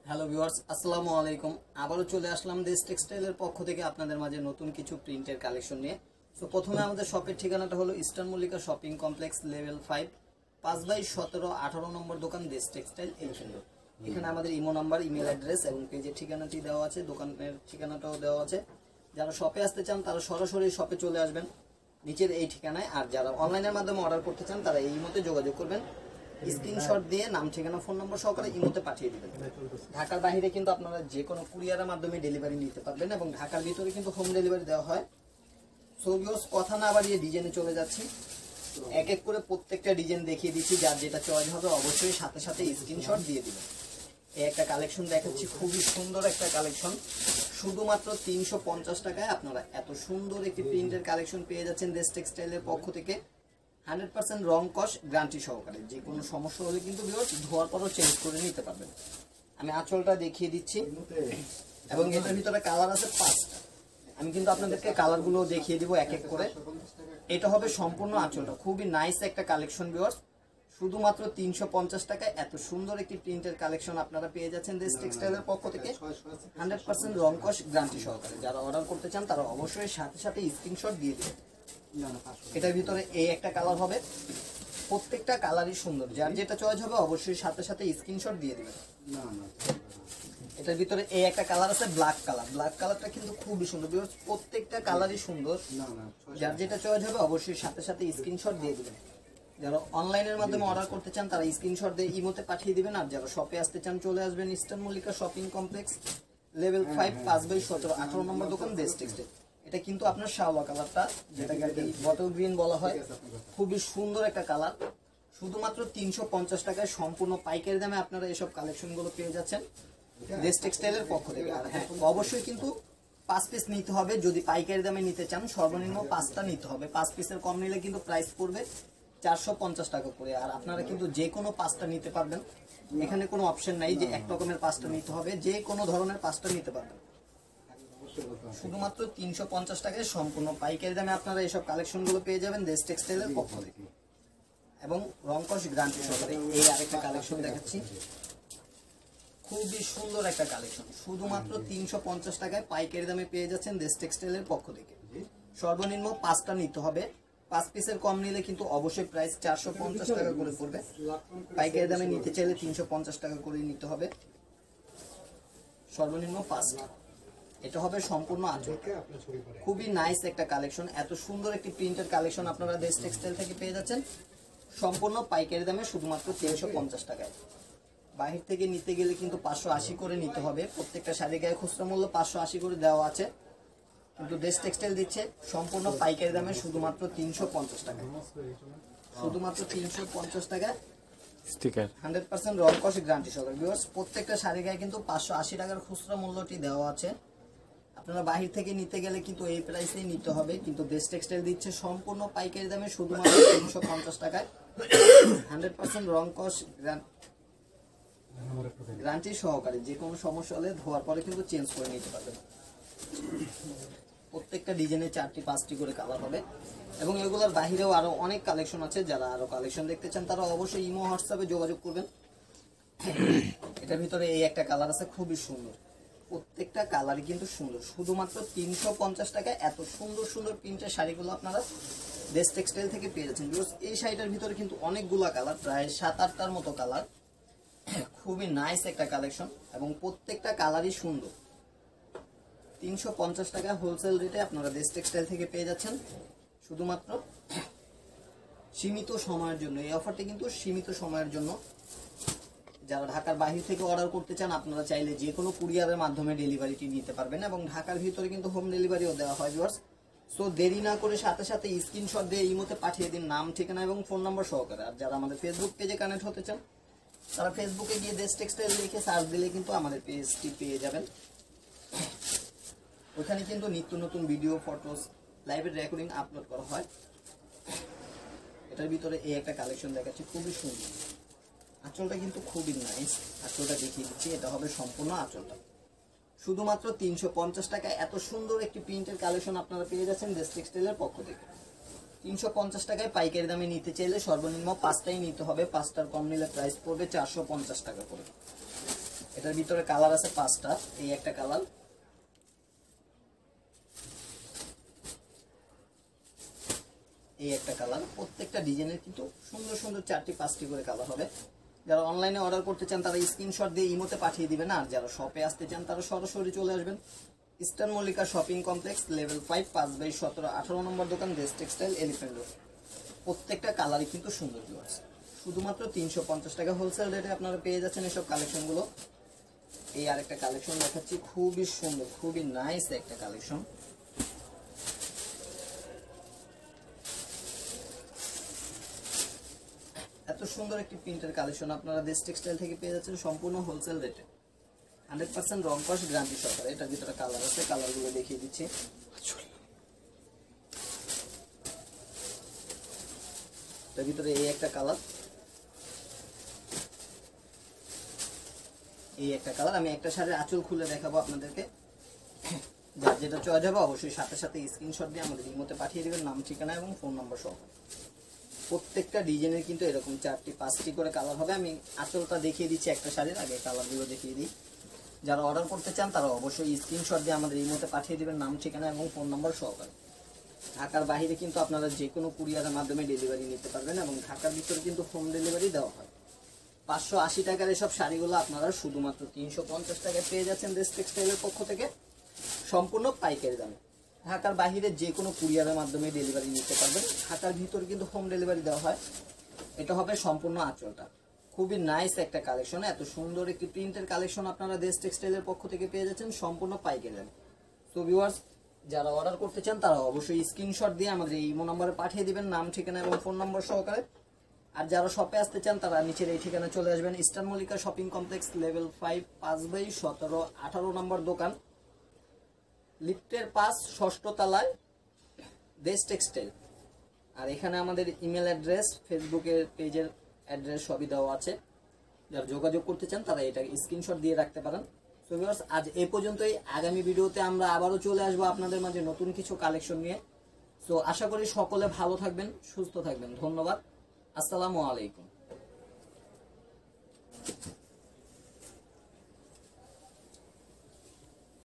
Hello viewers, আসসালামু আলাইকুম। আবারও চলে আসলাম দেশ টেক্সটাইলের পক্ষ থেকে আপনাদের মাঝে নতুন কিছু প্রিন্টের কালেকশন নিয়ে। সো প্রথমে আমাদের শপের ঠিকানাটা হলো eastern Mallika shopping complex level 5 5/17-18 নম্বর দোকান দেশ টেক্সটাইল এলিফ্যান্ট রোড। এখানে আমাদের ইমো নাম্বার, ইমেল অ্যাড্রেস এবং পেজের ঠিকানাটি দেওয়া আছে, দোকানের ঠিকানাটাও দেওয়া আছে। যারা শপে আসতে চান তারা সরাসরি শপে চলে আসবেন নিচের এই ঠিকানায়, আর যারা অনলাইনের মাধ্যমে অর্ডার করতে চান তারা এই ইমোতে যোগাযোগ করবেন। স্ক্রিনশট দিয়ে নাম, ঠিকানা, ফোন নম্বর সহকারে ইমোতে পাঠিয়ে দিবেন। ঢাকার বাইরে কিন্তু আপনারা যে কোনো কুরিয়ারের মাধ্যমে ডেলিভারি নিতে পারবেন এবং ঢাকার ভিতরে কিন্তু হোম ডেলিভারি দেওয়া হয়। সো ভিউয়ার্স, কথা না বাড়িয়ে ডিজাইনে চলে যাচ্ছি। এক এক করে প্রত্যেকটা ডিজাইন দেখিয়ে দিচ্ছি, যার যেটা চয়েস হবে অবশ্যই সাথে সাথে স্ক্রিনশট দিয়ে দিবেন। এই একটা কালেকশন দেখাচ্ছি, খুবই সুন্দর একটা কালেকশন। শুধুমাত্র 350 টাকায় আপনারা এত সুন্দর একটি প্রিন্টের কালেকশন পেয়ে যাচ্ছেন দেশ টেক্সটাইলের পক্ষ থেকে। 100% রং কস গ্যারান্টি সহকারে। যে কোনো সমস্যা হলে কিন্তু ভিউয়ার্স ধোয়ার পরও চেঞ্জ করে নিতে পারবেন। আমি আঁচলটা দেখিয়ে দিচ্ছি এবং এটার ভিতরে কালার আছে 5টা। আমি কিন্তু আপনাদেরকে কালারগুলো দেখিয়ে দিব এক এক করে। এটা হবে সম্পূর্ণ আঁচলটা। খুবই নাইস একটা কালেকশন ভিউয়ার্স। শুধুমাত্র 350 টাকায় এত সুন্দর একটি প্রিন্টের কালেকশন আপনারা পেয়ে যাচ্ছেন দেশ টেক্সটাইলের পক্ষ থেকে। 100% রং কস গ্যারান্টি সহকারে। যারা অর্ডার করতে চান তারা অবশ্যই সাথে সাথে স্ক্রিনশট দিয়ে দেবেন। এটার ভিতরে এই একটা কালার হবে। প্রত্যেকটা কালারই সুন্দর, যার যেটা চয়েস হবে অবশ্যই সাথে সাথে স্ক্রিনশট দিয়ে দিবেন। এটার ভিতরে এই একটা কালার আছে ব্ল্যাক কালার। ব্ল্যাক কালারটা কিন্তু খুবই সুন্দর, প্রত্যেকটা কালারই সুন্দর। যার যেটা চয়েস হবে অবশ্যই সাথে সাথে স্ক্রিনশট দিয়ে দিবেন। যারা অনলাইনের মাধ্যমে অর্ডার করতে চান তারা স্ক্রিনশট দিয়ে ইমোতে পাঠিয়ে দিবেন। আর যারা শপে আসতে চান চলে আসবেন eastern Mallika shopping complex level 5 5/17-18 নম্বর দোকান দেশ টেক্সটাইল। এটা কিন্তু আপনার শাওয়া কালারটা, যেটাকে বটল গ্রিন বলা হয়, খুবই সুন্দর একটা কালার। শুধুমাত্র 350 টাকায় সম্পূর্ণ পাইকারি দামে আপনারা এসব কালেকশনগুলো পেয়ে যাচ্ছেন দেশ টেক্সটাইলের পক্ষ থেকে। আর হ্যাঁ, অবশ্যই কিন্তু 5 পিস নিতে হবে। যদি পাইকারি দামে নিতে চান সর্বনিম্ন 5টা নিতে হবে। 5 পিসের কম নিলে কিন্তু প্রাইস পড়বে 450 টাকা করে। আর আপনারা কিন্তু যে কোনো 5টা নিতে পারবেন। এখানে কোনো অপশন নাই যে এক রকমের 5টা নিতে হবে, যে কোনো ধরনের 5টা নিতে পারবেন। শুধুমাত্র 350 টাকায় সম্পূর্ণ পাইকারি দামে আপনারা এইসব কালেকশনগুলো পেয়ে যাবেন দেশ টেক্সটাইলের পক্ষ থেকে এবং রংকশ গ্যারান্টি সহকারে। এই আরেকটা কালেকশন দেখাচ্ছি, খুবই সুন্দর একটা কালেকশন। শুধুমাত্র 350 টাকায় পাইকারি দামে পেয়ে যাচ্ছেন দেশ টেক্সটাইলের পক্ষ থেকে। সর্বনিম্ন 5টা নিতে হবে। 5 পিসের কম নিলে কিন্তু অবশ্যই প্রাইস 450 টাকা করে পড়বে। পাইকারি দামে নিতে চাইলে 350 টাকা করে নিতে হবে। সর্বনিম্ন 5টা। এটা হবে সম্পূর্ণ আঁচল। খুবই নাইস একটা কালেকশন। এত সুন্দর একটি প্রিন্টের কালেকশন আপনারা দেশ টেক্সটাইল থেকে পেয়ে যাচ্ছেন সম্পূর্ণ পাইকারি দামে শুধুমাত্র 350 টাকায়। বাহির থেকে নিতে গেলে কিন্তু 580 করে নিতে হবে। প্রত্যেকটা শাড়ি গায়ে খুচরা মূল্য 580 করে দেওয়া আছে, কিন্তু দেশ টেক্সটাইল দিচ্ছে সম্পূর্ণ পাইকারি দামে শুধুমাত্র 350 টাকায়। শুধুমাত্র 350 টাকায় স্টিকার 100% রং কস গ্যারান্টি সহকারে। ভিউয়ার্স, প্রত্যেকটা শাড়ি গায়ে কিন্তু 580 টাকার খুচরা মূল্যটি দেওয়া আছে। আপনারা বাহির থেকে নিতে গেলে কিন্তু এই প্রাইসেই নিতে হবে, কিন্তু দেশ টেক্সটাইল দিচ্ছে সম্পূর্ণ পাইকারি দামে শুধুমাত্র 350 টাকায়। 100% রং কস গ্যারান্টি সহকারে। যে কোনো সমস্যা হলে ধোয়ার পরে কিন্তু চেঞ্জ করে নিতে পারবেন। প্রত্যেকটা ডিজাইনে 4টি 5টি করে কালার হবে এবং এগুলোর বাহিরেও আরো অনেক কালেকশন আছে। যারা আরো কালেকশন দেখতে চান তারা অবশ্যই ইমো হোয়াটসঅ্যাপে যোগাযোগ করবেন। এটার ভিতরে এই একটা কালার আছে, খুবই সুন্দর। প্রত্যেকটা কালারই কিন্তু সুন্দর। শুধুমাত্র 350 টাকায় এত সুন্দর সুন্দর প্রিন্টের শাড়িগুলো আপনারা দেশ টেক্সটাইল থেকে পেয়ে যাচ্ছেন। এই শাড়িটার ভিতরে কিন্তু অনেকগুলা কালার, প্রায় 7-8টার মতো কালার। খুবই নাইস একটা কালেকশন এবং প্রত্যেকটা কালারই সুন্দর। 350 টাকা হোলসেল রেটে আপনারা দেশ টেক্সটাইল থেকে পেয়ে যাচ্ছেন শুধুমাত্র সীমিত সময়ের জন্য। এই অফারটি কিন্তু সীমিত সময়ের জন্য। যারা ঢাকার বাইরে থেকে অর্ডার করতে চান আপনারা চাইলে যে কোনো কুরিয়ারের মাধ্যমে ডেলিভারিটি নিতে পারবেন এবং ঢাকার ভিতরে কিন্তু হোম ডেলিভারিও দেওয়া হয় ভিউয়ার্স। সো দেরি না করে সাথে সাথে স্ক্রিনশট দিয়ে ইমোতে পাঠিয়ে দিন নাম, ঠিকানা এবং ফোন নম্বর সহকারে। আর যারা আমাদের ফেসবুক পেজে কানেক্ট হতে চান তারা ফেসবুকে গিয়ে দেশ টেক্সটাইল লিখে সার্চ দিলে কিন্তু আমাদের পেজটি পেয়ে যাবেন। ওখানে কিন্তু নিত্য নতুন ভিডিও, ফটোস, লাইভের রেকর্ডিং আপলোড করা হয়। এটার ভিতরে এই একটা কালেকশন দেখাচ্ছি, খুবই সুন্দর। আঁচলটা কিন্তু খুবই নাইস। আঁচলটা দেখিয়ে দিচ্ছি, এটা হবে সম্পূর্ণ আঁচলটা। শুধুমাত্র 350 টাকায় এত সুন্দর একটি প্রিন্টের কালেকশন আপনারা পেয়ে যাচ্ছেন দেশ টেক্সটাইলের পক্ষ থেকে। 350 টাকায় পাইকারি দামে নিতে চাইলে সর্বনিম্ন 5টাই নিতে হবে। 5টার কম নিলে প্রাইস পড়বে 450 টাকা করে। এটার ভিতরে কালার আছে 5টা। এই একটা কালার, এই একটা কালার। প্রত্যেকটা ডিজাইনের কিন্তু সুন্দর সুন্দর 4টি 5টি করে কালার হবে। যারা অনলাইনে অর্ডার করতে চান তারা স্ক্রিনশট দিয়ে ইমোতে পাঠিয়ে দিবেন, আর যারা শপে আসতে চান তারা সরাসরি চলে আসবেন eastern Mallika shopping complex level 5 5/17 18 নম্বর দোকান বেস্ট টেক্সটাইল এলিফ্যান্ট রোড। প্রত্যেকটা কালারই কিন্তু সুন্দর আছে। শুধুমাত্র 350 টাকা হোলসেল রেটে আপনারা পেয়ে যাচ্ছেন এসব কালেকশনগুলো। এই আরেকটা কালেকশন দেখাচ্ছি, খুবই সুন্দর, খুবই নাইস একটা কালেকশন। এত সুন্দর একটি প্রিন্টের কালেকশন আপনারা দেশ টেক্সটাইল থেকে পেয়ে যাচ্ছেন সম্পূর্ণ হোলসেল রেটে, 100% রং কস গ্যারান্টি সহকারে। এটার ভিতরে কালার আছে, কালারগুলো দেখিয়ে দিচ্ছি। এটার ভিতরে এই একটা কালার, এই একটা কালার। আমি একটা শাড়ির আঁচল খুলে দেখাবো আপনাদেরকে। যার যেটা চয়েস হবে অবশ্যই সাথে সাথে স্ক্রিনশট দিয়ে আমাদের ইমোতে পাঠিয়ে দিবেন নাম, ঠিকানা এবং ফোন নাম্বার সহ। প্রত্যেকটা ডিজাইনের কিন্তু এরকম 4টি 5টি করে কালার হবে। আমি আঁচলটা দেখিয়ে দিচ্ছি একটা শাড়ির আগে, কালারগুলো দেখিয়ে দিই। যারা অর্ডার করতে চান তারা অবশ্যই স্ক্রিনশট দিয়ে আমাদের ইমোতে পাঠিয়ে দিবেন নাম, ঠিকানা এবং ফোন নাম্বার সহকারে। ঢাকার বাইরে কিন্তু আপনারা যে কোনো কুরিয়ারের মাধ্যমে ডেলিভারি নিতে পারবেন এবং ঢাকার ভিতরে কিন্তু হোম ডেলিভারি দেওয়া হয়। 580 টাকার এসব শাড়িগুলো আপনারা শুধুমাত্র 350 টাকায় পেয়ে যাচ্ছেন দেশ টেক্সটাইলের পক্ষ থেকে, সম্পূর্ণ পাইকারি দামে। ঢাকার বাইরে যে কোনো কুরিয়ারের মাধ্যমে ডেলিভারি নিতে পারবেন, ঢাকার ভিতরে কিন্তু হোম ডেলিভারি দেওয়া হয়। এটা হবে সম্পূর্ণ আঁচলটা। খুবই নাইস একটা কালেকশন, এত সুন্দর একটি প্রিন্টের কালেকশন আপনারা দেশ টেক্সটাইলের পক্ষ থেকে পেয়ে যাচ্ছেন সম্পূর্ণ পাইকারি দামে। তো ভিউয়ার্স, যারা অর্ডার করতে চান তারা অবশ্যই স্ক্রিনশট দিয়ে আমাদের এই ইমো নম্বরে পাঠিয়ে দিবেন নাম, ঠিকানা এবং ফোন নম্বর সহকারে। আর যারা শপে আসতে চান তারা নিচের এই ঠিকানা চলে আসবেন eastern Mallika shopping complex level 5 5/17 18 নম্বর দোকান, লিফটের পাশ 6ষ্ঠ তলায় দেশ টেক্সটাইল। আর এখানে আমাদের ইমেল অ্যাড্রেস, ফেসবুকের পেজের অ্যাড্রেস সবই দেওয়া আছে। যারা যোগাযোগ করতে চান তারা এটা স্ক্রিনশট দিয়ে রাখতে পারেন। সো ভিউয়ার্স, আজ এই পর্যন্তই। আগামী ভিডিওতে আমরা আবারও চলে আসবো আপনাদের মাঝে নতুন কিছু কালেকশন নিয়ে। সো আশা করি সকলে ভালো থাকবেন, সুস্থ থাকবেন। ধন্যবাদ, আসসালামু আলাইকুম।